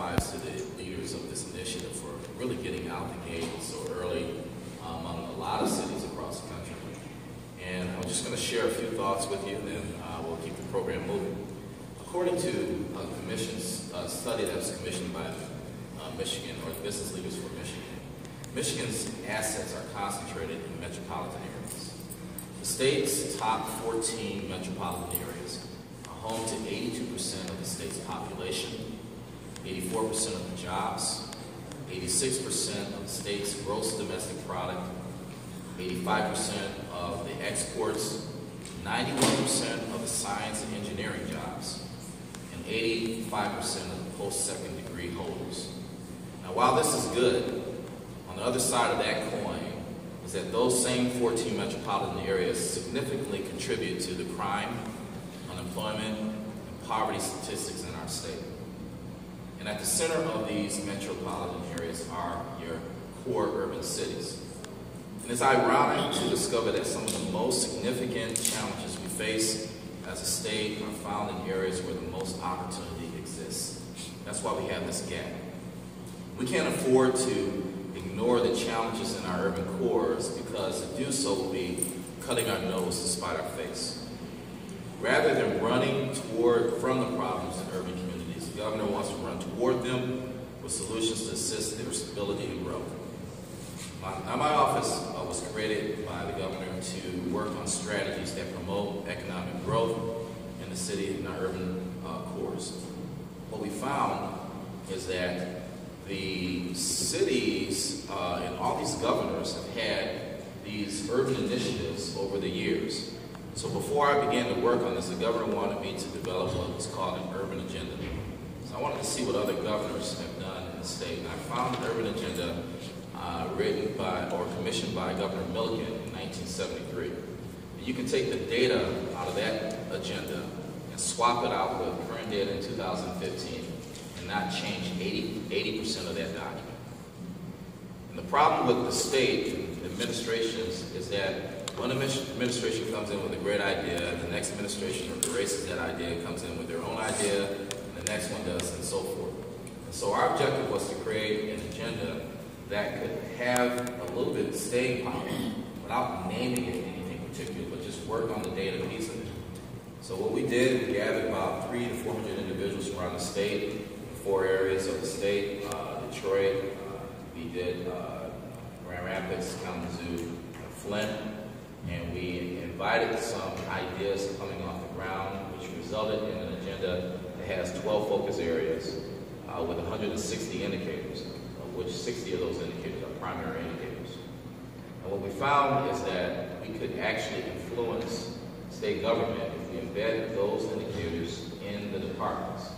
thanks to the leaders of this initiative for really getting out the gate so early among a lot of cities across the country. And I'm just going to share a few thoughts with you, and then we'll keep the program moving. According to a commission's study that was commissioned by Michigan, or the Business Leaders for Michigan, Michigan's assets are concentrated in metropolitan areas. The state's top 14 metropolitan areas are home to 82% of the state's population, 84% of the jobs, 86% of the state's gross domestic product, 85% of the exports, 91% of the science and engineering jobs, and 85% of the post-second degree holders. Now, while this is good, on the other side of that coin is that those same 14 metropolitan areas significantly contribute to the crime, unemployment, and poverty statistics in our state. And at the center of these metropolitan areas are your core urban cities. And it's ironic to discover that some of the most significant challenges we face as a state are found in areas where the most opportunity exists. That's why we have this gap. We can't afford to ignore the challenges in our urban cores, because to do so will be cutting our nose to spite our face. Rather than running from the problems in urban communities, the governor wants to run toward them with solutions to assist their stability and growth. My office was created by the governor to work on strategies that promote economic growth in the city and our urban cores. What we found is that the cities and all these governors have had these urban initiatives over the years. So before I began to work on this, the governor wanted me to develop what was called an urban agenda. So I wanted to see what other governors have done in the state. And I found an urban agenda written by or commissioned by Governor Milliken in 1973. And you can take the data out of that agenda and swap it out with current data in 2015 and not change 80% of that document. And the problem with the state and administrations is that one administration comes in with a great idea, the next administration erases that idea, comes in with their own idea, and the next one does, and so forth. And so our objective was to create an agenda that could have a little bit of staying power without naming it anything particular, but just work on the data piece of it. So what we did, we gathered about 300 to 400 individuals from around the state, in 4 areas of the state, Detroit, we did Grand Rapids, Kalamazoo, Flint, and we invited some ideas coming off the ground, which resulted in an agenda that has 12 focus areas with 160 indicators, of which 60 of those indicators are primary indicators. And what we found is that we could actually influence state government if we embed those indicators in the departments.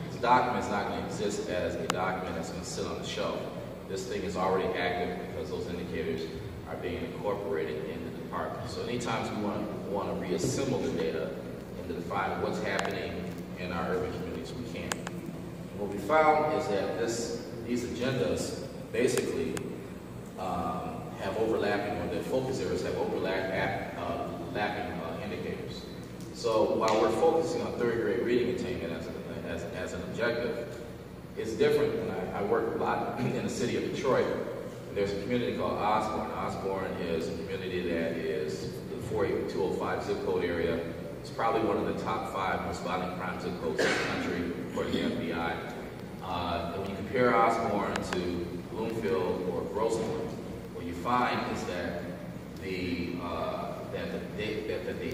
This document is not going to exist as a document that's going to sit on the shelf. This thing is already active because those indicators are being incorporated in the department. So anytime we want to reassemble the data and to define what's happening in our urban communities, we can. And what we found is that these agendas basically have overlapping, or the focus areas have overlapping indicators. So while we're focusing on third grade reading attainment as an objective, it's different. When I work a lot in the city of Detroit, there's a community called Osborne. Osborne is a community that is the 48205 zip code area. It's probably one of the top 5 most violent crime zip codes in the country, according to the FBI. And when you compare Osborne to Bloomfield or Grossmont, what you find is that the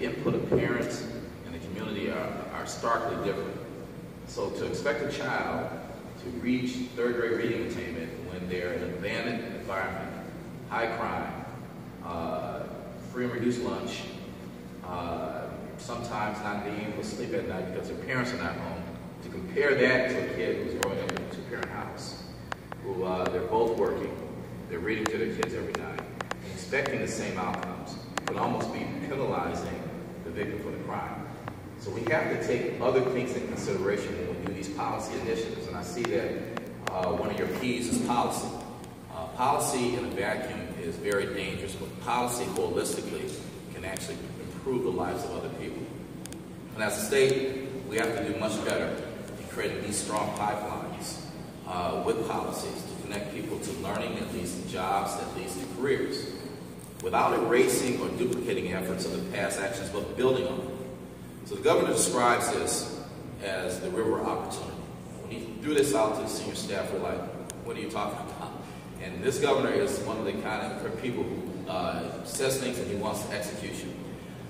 input of parents and the community are starkly different. So to expect a child to reach third grade reading attainment when they're in an abandoned environment, high crime, free and reduced lunch, sometimes not being able to sleep at night because their parents are not home, to compare that to a kid who's growing up in a two-parent house, who they're both working, they're reading to their kids every night, and expecting the same outcomes, would almost be penalizing the victim for the crime. So we have to take other things in consideration when we do these policy initiatives, and I see that one of your keys is policy. Policy in a vacuum is very dangerous, but policy holistically can actually improve the lives of other people. And as a state, we have to do much better in creating these strong pipelines with policies to connect people to learning that leads to jobs, that leads to careers, without erasing or duplicating efforts of the past actions, but building on them. So the governor describes this as the river opportunity. When he threw this out to the senior staff, we're like, what are you talking about? And this governor is one of the kind of people who says things and he wants execution.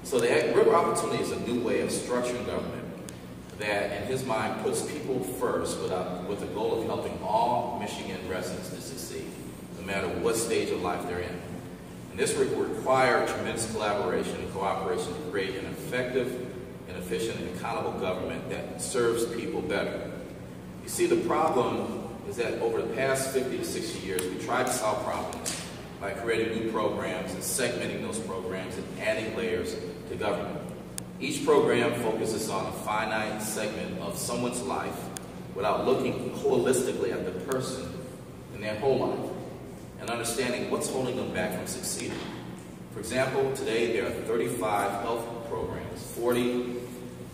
So the river opportunity is a new way of structuring government that, in his mind, puts people first with the goal of helping all Michigan residents to succeed, no matter what stage of life they're in. And this will require tremendous collaboration and cooperation to create an effective and efficient and accountable government that serves people better. You see, the problem is that over the past 50 to 60 years, we tried to solve problems by creating new programs and segmenting those programs and adding layers to government. Each program focuses on a finite segment of someone's life without looking holistically at the person in their whole life and understanding what's holding them back from succeeding. For example, today there are 35 health programs, 40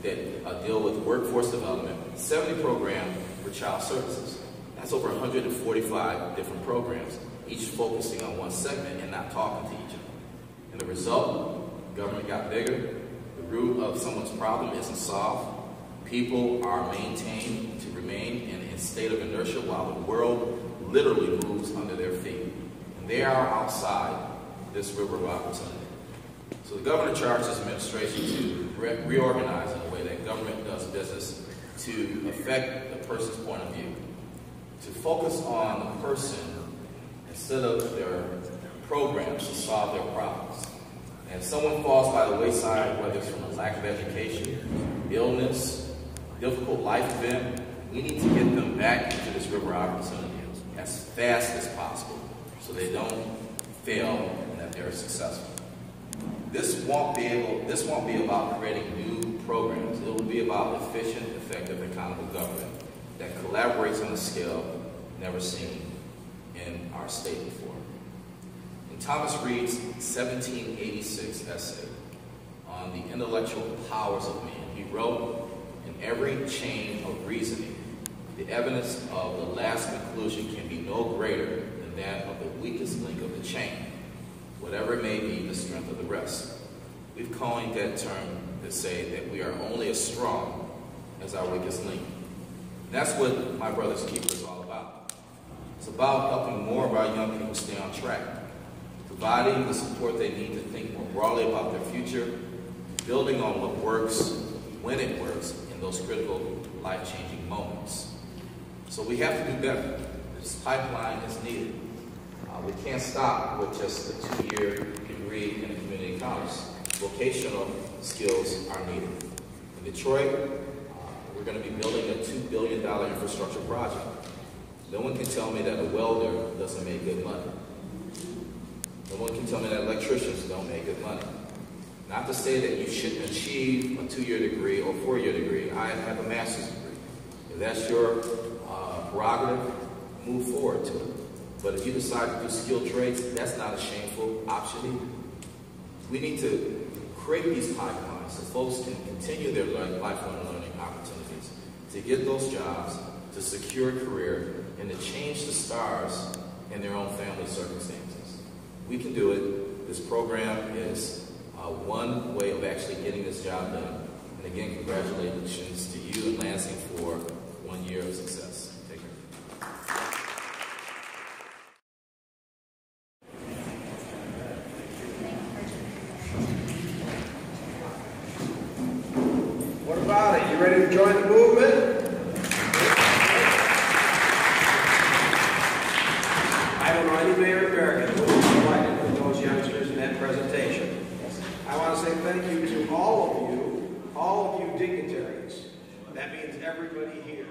that deal with workforce development, 70 programs for child services. That's over 145 different programs, each focusing on one segment and not talking to each other. And the result, government got bigger, the root of someone's problem isn't solved, people are maintained to remain in a state of inertia while the world literally moves under their feet. And they are outside this river of opportunity. So the governor charged his administration to reorganize in a way that government does business to affect the person's point of view, to focus on the person instead of their programs to solve their problems. And if someone falls by the wayside, whether it's from a lack of education, illness, difficult life event, we need to get them back into this river opportunity as fast as possible so they don't fail and that they're successful. This won't be about creating new programs. It will be about efficient, effective, accountable government that collaborates on a scale never seen in our state before. In Thomas Reed's 1786 essay on the intellectual powers of man, he wrote, "In every chain of reasoning, the evidence of the last conclusion can be no greater than that of the weakest link of the chain, whatever may be the strength of the rest." We've coined that term to say that we are only as strong as our weakest link. And that's what My Brother's Keeper is all about. It's about helping more of our young people stay on track, providing the support they need to think more broadly about their future, building on what works, when it works, in those critical life-changing moments. So we have to do better. This pipeline is needed. We can't stop with just a 2-year degree in community college. Vocational skills are needed. In Detroit, we're going to be building a $2 billion infrastructure project. No one can tell me that a welder doesn't make good money. No one can tell me that electricians don't make good money. Not to say that you shouldn't achieve a 2-year degree or 4-year degree. I have a master's degree. If that's your prerogative, move forward to it. But if you decide to do skilled trades, that's not a shameful option either. We need to create these pipelines so folks can continue their lifelong learning opportunities, to get those jobs, to secure a career, and to change the stars in their own family circumstances. We can do it. This program is one way of actually getting this job done. And again, congratulations to you and Lansing for 1 year of success. Take care. What about it? You ready to join the movement? I don't know any mayor in America who would be delighted with those youngsters in that presentation. I want to say thank you to all of you dignitaries. That means everybody here.